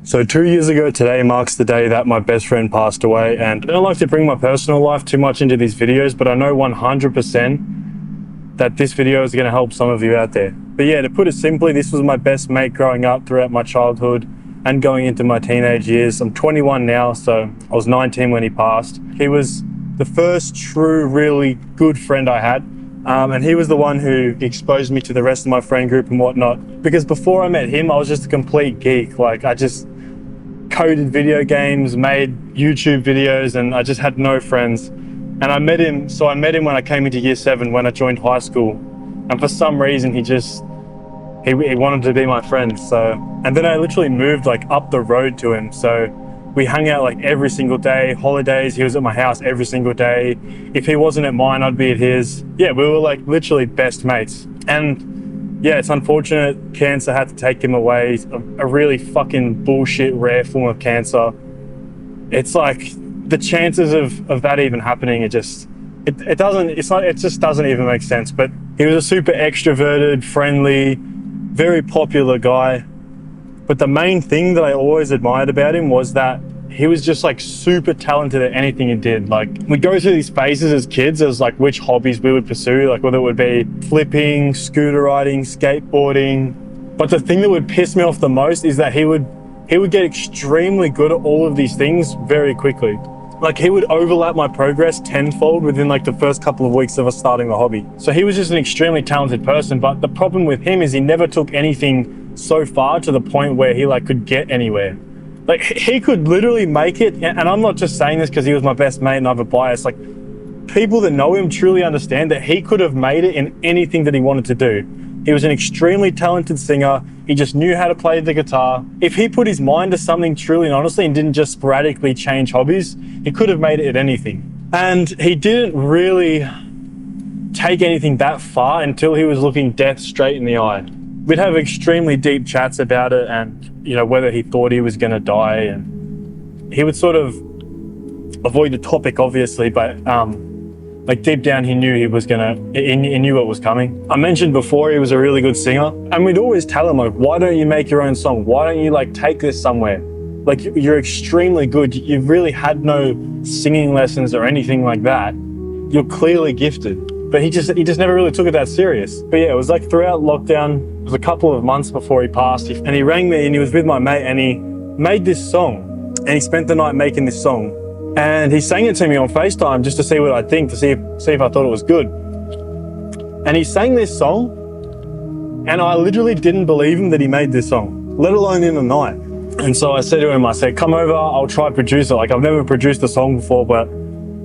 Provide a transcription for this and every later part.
So 2 years ago today marks the day that my best friend passed away, and I don't like to bring my personal life too much into these videos, but I know 100% that this video is going to help some of you out there. But yeah, to put it simply, this was my best mate growing up throughout my childhood and going into my teenage years. I'm 21 now, so I was 19 when he passed. He was the first true, really good friend I had. And he was the one who exposed me to the rest of my friend group and whatnot. Because before I met him, I was just a complete geek. Like, I just coded video games, made YouTube videos, and I just had no friends. And I met him when I came into year 7, when I joined high school. And for some reason, he wanted to be my friend. So, and then I literally moved like up the road to him. So we hung out like every single day, holidays, he was at my house every single day. If he wasn't at mine, I'd be at his. Yeah, we were like literally best mates. And yeah, it's unfortunate cancer had to take him away. A really fucking bullshit rare form of cancer. It's like the chances of that even happening, it just doesn't even make sense. But he was a super extroverted, friendly, very popular guy. But the main thing that I always admired about him was that he was just like super talented at anything he did. Like, we go through these phases as kids as like which hobbies we would pursue, like whether it would be flipping, scooter riding, skateboarding. But the thing that would piss me off the most is that he would get extremely good at all of these things very quickly. Like, he would overlap my progress tenfold within like the first couple of weeks of us starting the hobby. So he was just an extremely talented person, but the problem with him is he never took anything so far to the point where he like could get anywhere. Like, he could literally make it, and I'm not just saying this because he was my best mate and I have a bias. Like, people that know him truly understand that he could have made it in anything that he wanted to do. He was an extremely talented singer. He just knew how to play the guitar. If he put his mind to something truly and honestly and didn't just sporadically change hobbies, he could have made it at anything. And he didn't really take anything that far until he was looking death straight in the eye. We'd have extremely deep chats about it, and you know, whether he thought he was going to die, and he would sort of avoid the topic obviously, but like deep down he knew he knew what was coming. I mentioned before he was a really good singer, and we'd always tell him like, why don't you make your own song? Why don't you like take this somewhere? Like, you're extremely good. You've really had no singing lessons or anything like that. You're clearly gifted. But he just never really took it that serious. But yeah, it was like throughout lockdown, it was a couple of months before he passed, and he rang me and he was with my mate and he made this song, and he spent the night making this song. And he sang it to me on FaceTime just to see what I'd think, to see if I thought it was good. And he sang this song, and I literally didn't believe him that he made this song, let alone in the night. And so I said to him, I said, come over, I'll try to produce it. Like, I've never produced a song before, but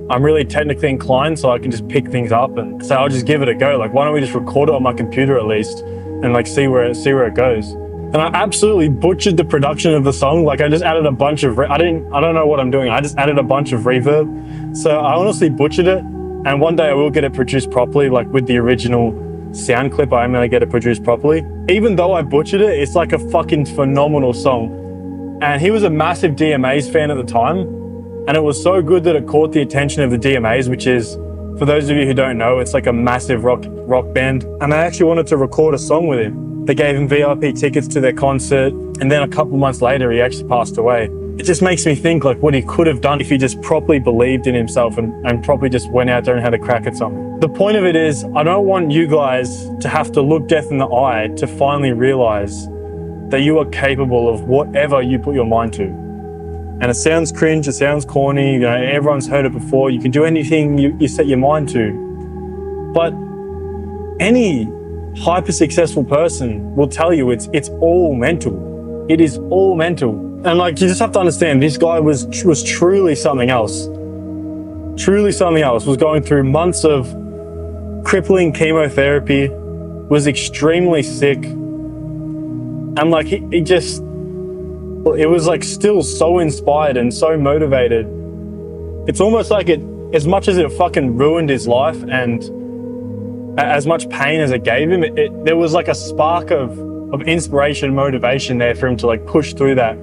I'm really technically inclined, so I can just pick things up, and so I'll just give it a go. Like, why don't we just record it on my computer at least and like see where it goes. And I absolutely butchered the production of the song. Like, I just added a bunch of I don't know what I'm doing. I just added a bunch of reverb. So I honestly butchered it, and one day I will get it produced properly, like with the original sound clip. I am gonna get it produced properly. Even though I butchered it, it's like a fucking phenomenal song. And he was a massive DMAs fan at the time. And it was so good that it caught the attention of the DMAs, which is, for those of you who don't know, it's like a massive rock band. And I actually wanted to record a song with him. They gave him VIP tickets to their concert, and then a couple months later, he actually passed away. It just makes me think like what he could have done if he just properly believed in himself and properly just went out there and had a crack at something. The point of it is, I don't want you guys to have to look death in the eye to finally realize that you are capable of whatever you put your mind to. And it sounds cringe, it sounds corny, you know, everyone's heard it before. You can do anything you set your mind to. But any hyper successful person will tell you it's all mental. It is all mental. And like, you just have to understand, this guy was truly something else. Truly something else. Was going through months of crippling chemotherapy, was extremely sick. And like, it was like still so inspired and so motivated. It's almost like as much as it fucking ruined his life and as much pain as it gave him, there was like a spark of inspiration, motivation there for him to like push through that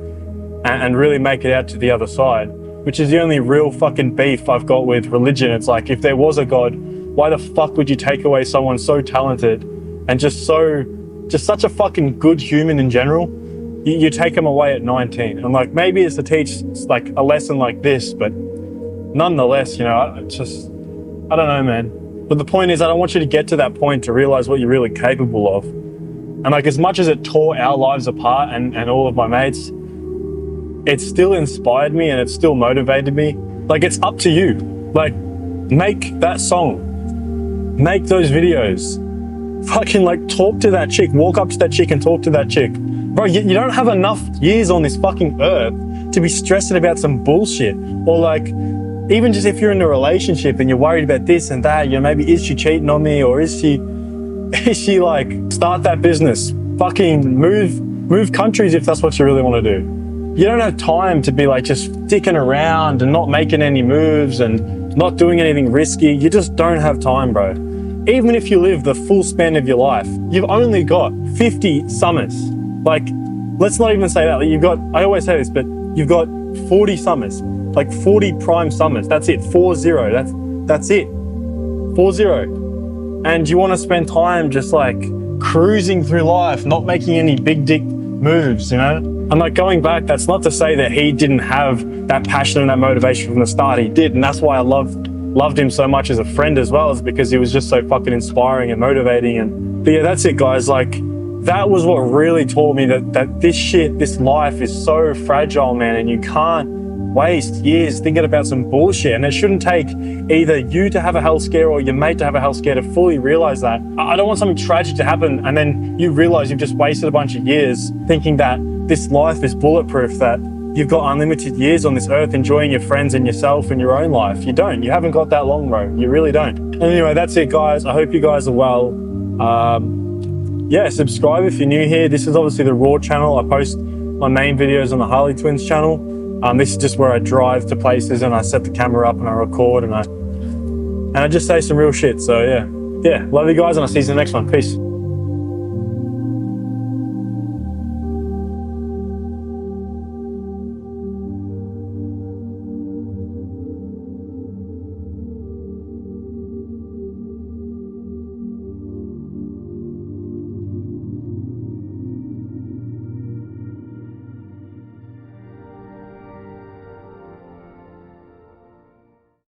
and really make it out to the other side, which is the only real fucking beef I've got with religion. It's like, if there was a God, why the fuck would you take away someone so talented and just such a fucking good human in general? you take them away at 19. And like, maybe it's to teach like a lesson like this, but nonetheless, you know, I don't know, man. But the point is, I don't want you to get to that point to realize what you're really capable of. And like, as much as it tore our lives apart and all of my mates, it still inspired me and it still motivated me. Like, it's up to you. Like, make that song, make those videos, fucking like talk to that chick, walk up to that chick and talk to that chick. Bro, you don't have enough years on this fucking earth to be stressing about some bullshit. Or like, even just if you're in a relationship and you're worried about this and that, you know, maybe is she cheating on me, or is she like, start that business, fucking move countries if that's what you really want to do. You don't have time to be like just sticking around and not making any moves and not doing anything risky. You just don't have time, bro. Even if you live the full span of your life, you've only got 50 summers. Like, let's not even say that. Like, I always say this, but you've got 40 summers, like 40 prime summers. That's it, 40. That's it, 40. And you want to spend time just like cruising through life, not making any big dick moves, you know? And like, going back, that's not to say that he didn't have that passion and that motivation from the start. He did, and that's why I loved him so much as a friend as well, is because he was just so fucking inspiring and motivating. But yeah, that's it, guys. Like, that was what really taught me that this life is so fragile, man, and you can't waste years thinking about some bullshit. And it shouldn't take either you to have a health scare or your mate to have a health scare to fully realize that. I don't want something tragic to happen and then you realize you've just wasted a bunch of years thinking that this life is bulletproof, that you've got unlimited years on this earth enjoying your friends and yourself and your own life. You don't. You haven't got that long, bro. You really don't. Anyway, that's it, guys. I hope you guys are well. Yeah, subscribe if you're new here. This is obviously the Raw channel. I post my main videos on the Harley Twins channel. This is just where I drive to places and I set the camera up and I record and I just say some real shit. So yeah, love you guys, and I'll see you in the next one. Peace.